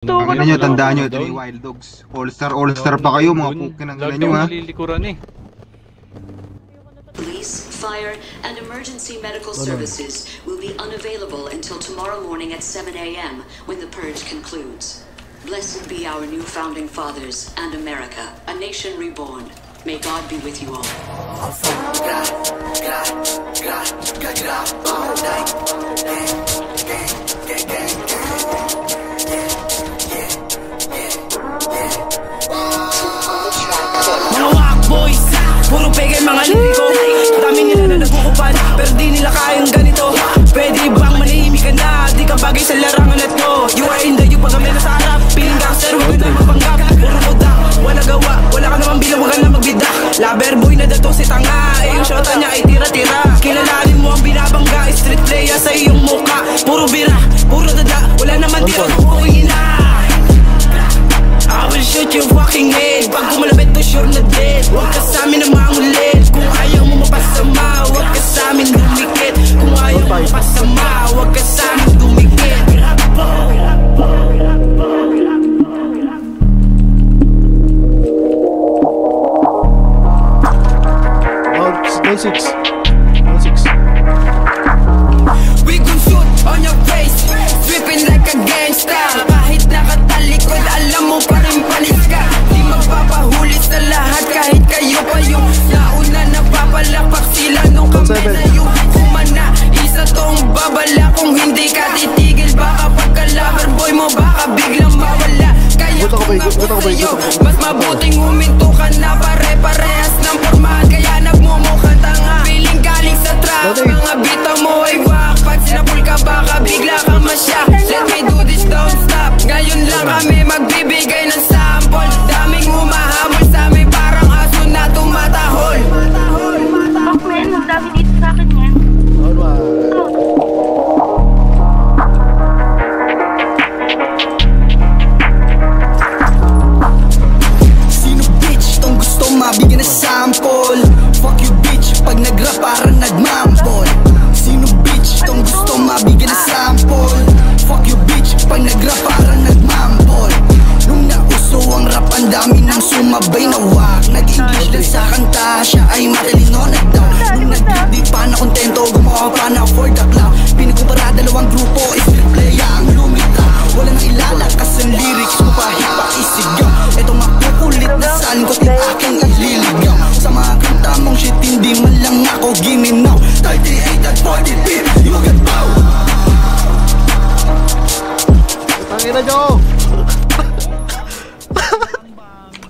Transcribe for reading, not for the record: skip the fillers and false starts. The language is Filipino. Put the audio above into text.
Tangina nyo, tandaan nyo, ito yung Wild Dogs. All-star pa kayo, mga pukin ng ina nyo ha. Police, fire, and emergency medical services will be unavailable until tomorrow morning at 7 a.m. when the purge concludes. Blessed be our new founding fathers and America, a nation reborn. May God be with you all. Mga whack boys, puro peke mga liriko. Dami nila na nagkukupan, pero di nila kayang ganito. Pwede bang manahimik ka na, di ka bagay sa larangan na to. You are in the you, pag kami nasa harap. Piling gangster, huwag na mapanggap. Puro muda, wala gawa, wala ka naman bilang, huwag ka na magbida. Lover boy na dato si tanga, eh yung shota niya ay tira-tira. Kilalanin mo ang binabangga, street player sa iyong muka. Puro bira, puro dada, wala naman tira na uuwi na. I will shoot your fucking head. Pag kumalabit to sure na dead. Huwag ka sa amin na mangulit. Kung ayaw mo mapasama, huwag ka sa amin dumikit. Kung ayaw mo mapasama, huwag ka sa amin dumikit. We gon' shoot on your face, sweeping like a gangsta. Kahit nakatalikod, alam mo pa rin panis ka. Di magpapahuli sa lahat kahit kayo pa yung nauna. Napapalapak sila nung kami na yung kumana. Isa tong babala kung hindi ka titigil. Baka pagka-lover boy mo baka biglang mawala. Kaya kung ako sa'yo, mas mabuting huminto ka na. Pare-parehas ng pormahan, kaya nagmumukha tanga. Feeling galing sa trap, mga bita mo ay wak. Pag sinapul ka baka bigla kang masyak. Let me do this, don't stop. Ngayon lang kami magbibigay